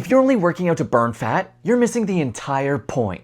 If you're only working out to burn fat, you're missing the entire point.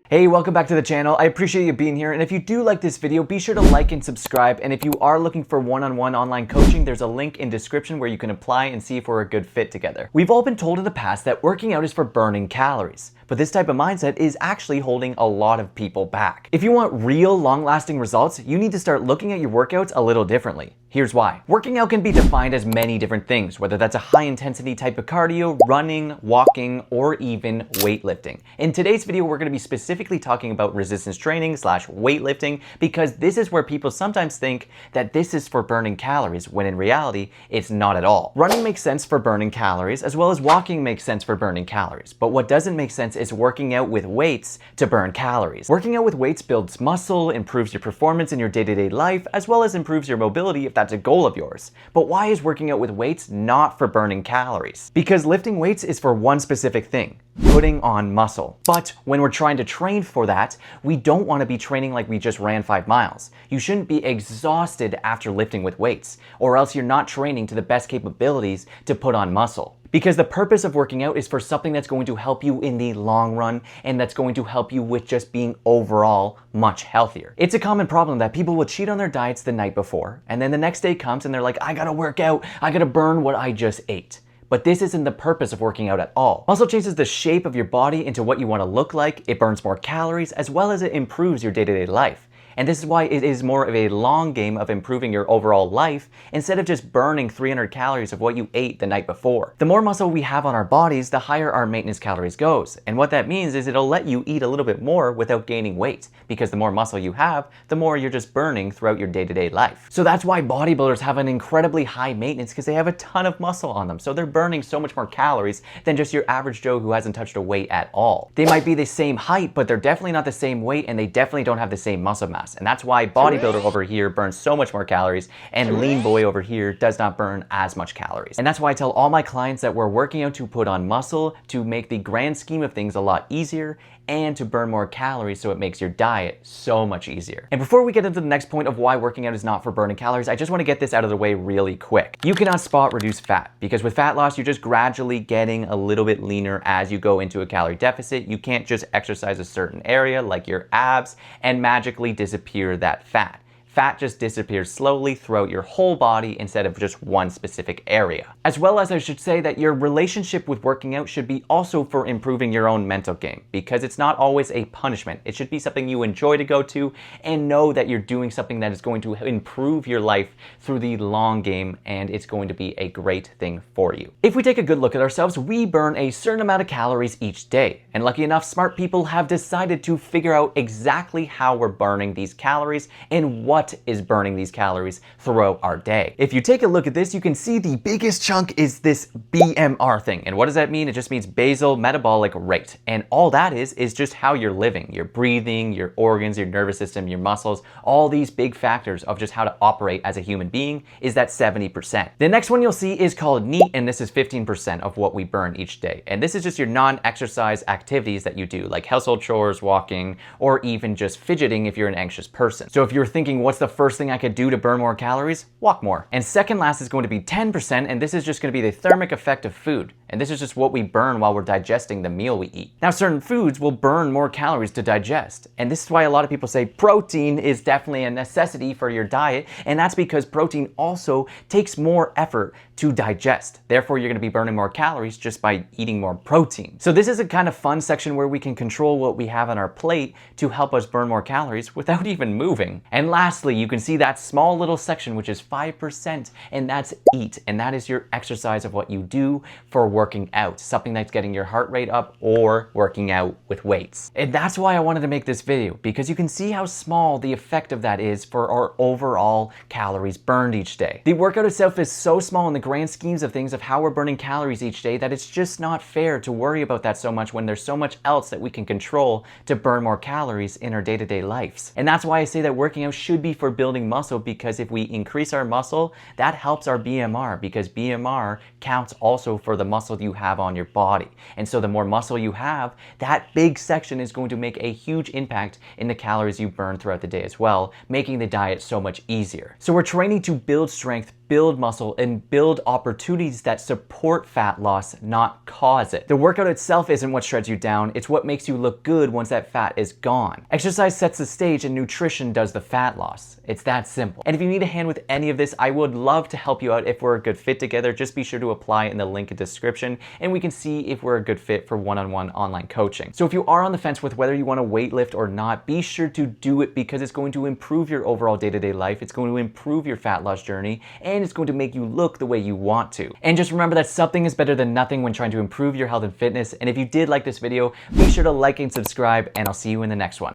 Hey, welcome back to the channel. I appreciate you being here, and if you do like this video, be sure to like and subscribe, and if you are looking for one-on-one online coaching, there's a link in description where you can apply and see if we're a good fit together. We've all been told in the past that working out is for burning calories, but this type of mindset is actually holding a lot of people back. If you want real long-lasting results, you need to start looking at your workouts a little differently. Here's why. Working out can be defined as many different things, whether that's a high-intensity type of cardio, running, walking, or even weightlifting. In today's video, we're going to be specifically talking about resistance training / weightlifting, because this is where people sometimes think that this is for burning calories, when in reality, it's not at all. Running makes sense for burning calories, as well as walking makes sense for burning calories. But what doesn't make sense is working out with weights to burn calories. Working out with weights builds muscle, improves your performance in your day-to-day life, as well as improves your mobility if that's a goal of yours. But why is working out with weights not for burning calories? Because lifting weights is for one specific thing: putting on muscle. But when we're trying to train for that, we don't want to be training like we just ran 5 miles. You shouldn't be exhausted after lifting with weights, or else you're not training to the best capabilities to put on muscle. Because the purpose of working out is for something that's going to help you in the long run, and that's going to help you with just being overall much healthier. It's a common problem that people will cheat on their diets the night before, and then the next day comes and they're like, I gotta work out, I gotta burn what I just ate. But this isn't the purpose of working out at all. Muscle changes the shape of your body into what you want to look like, it burns more calories, as well as it improves your day-to-day life. And this is why it is more of a long game of improving your overall life instead of just burning 300 calories of what you ate the night before. The more muscle we have on our bodies, the higher our maintenance calories goes. And what that means is it'll let you eat a little bit more without gaining weight, because the more muscle you have, the more you're just burning throughout your day-to-day life. So that's why bodybuilders have an incredibly high maintenance, because they have a ton of muscle on them. So they're burning so much more calories than just your average Joe who hasn't touched a weight at all. They might be the same height, but they're definitely not the same weight, and they definitely don't have the same muscle mass. And that's why bodybuilder over here burns so much more calories, and lean boy over here does not burn as much calories. And that's why I tell all my clients that we're working out to put on muscle, to make the grand scheme of things a lot easier, and to burn more calories, so it makes your diet so much easier. And before we get into the next point of why working out is not for burning calories, I just want to get this out of the way really quick. You cannot spot reduce fat, because with fat loss, you're just gradually getting a little bit leaner as you go into a calorie deficit. You can't just exercise a certain area like your abs and magically disappear that fat. Fat just disappears slowly throughout your whole body instead of just one specific area. As well as I should say that your relationship with working out should be also for improving your own mental game, because it's not always a punishment. It should be something you enjoy to go to and know that you're doing something that is going to improve your life through the long game, and it's going to be a great thing for you. If we take a good look at ourselves, we burn a certain amount of calories each day. And lucky enough, smart people have decided to figure out exactly how we're burning these calories and what is burning these calories throughout our day. If you take a look at this, you can see the biggest chunk is this BMR thing. And what does that mean? It just means basal metabolic rate. And all that is just how you're living, your breathing, your organs, your nervous system, your muscles, all these big factors of just how to operate as a human being is that 70%. The next one you'll see is called NEAT, and this is 15% of what we burn each day. And this is just your non-exercise activities that you do, like household chores, walking, or even just fidgeting if you're an anxious person. So if you're thinking, what's the first thing I could do to burn more calories? Walk more. And second last is going to be 10%, and this is just going to be the thermic effect of food. And this is just what we burn while we're digesting the meal we eat. Now, certain foods will burn more calories to digest. And this is why a lot of people say protein is definitely a necessity for your diet. And that's because protein also takes more effort to digest. Therefore, you're going to be burning more calories just by eating more protein. So this is a kind of fun section where we can control what we have on our plate to help us burn more calories without even moving. And lastly, you can see that small little section, which is 5%, and that's eat. And that is your exercise of what you do for working out, something that's getting your heart rate up or working out with weights. And that's why I wanted to make this video, because you can see how small the effect of that is for our overall calories burned each day. The workout itself is so small in the grand schemes of things of how we're burning calories each day that it's just not fair to worry about that so much when there's so much else that we can control to burn more calories in our day-to-day lives. And that's why I say that working out should be for building muscle, because if we increase our muscle, that helps our BMR, because BMR counts also for the muscle you have on your body. And so the more muscle you have, that big section is going to make a huge impact in the calories you burn throughout the day as well, making the diet so much easier. So we're training to build strength, build muscle and build opportunities that support fat loss, not cause it. The workout itself isn't what shreds you down, it's what makes you look good once that fat is gone. Exercise sets the stage and nutrition does the fat loss. It's that simple. And if you need a hand with any of this, I would love to help you out if we're a good fit together. Just be sure to apply in the link in the description and we can see if we're a good fit for one-on-one online coaching. So if you are on the fence with whether you want to weightlift or not, be sure to do it because it's going to improve your overall day-to-day life. It's going to improve your fat loss journey and it's going to make you look the way you want to. And just remember that something is better than nothing when trying to improve your health and fitness. And if you did like this video, be sure to like and subscribe and I'll see you in the next one.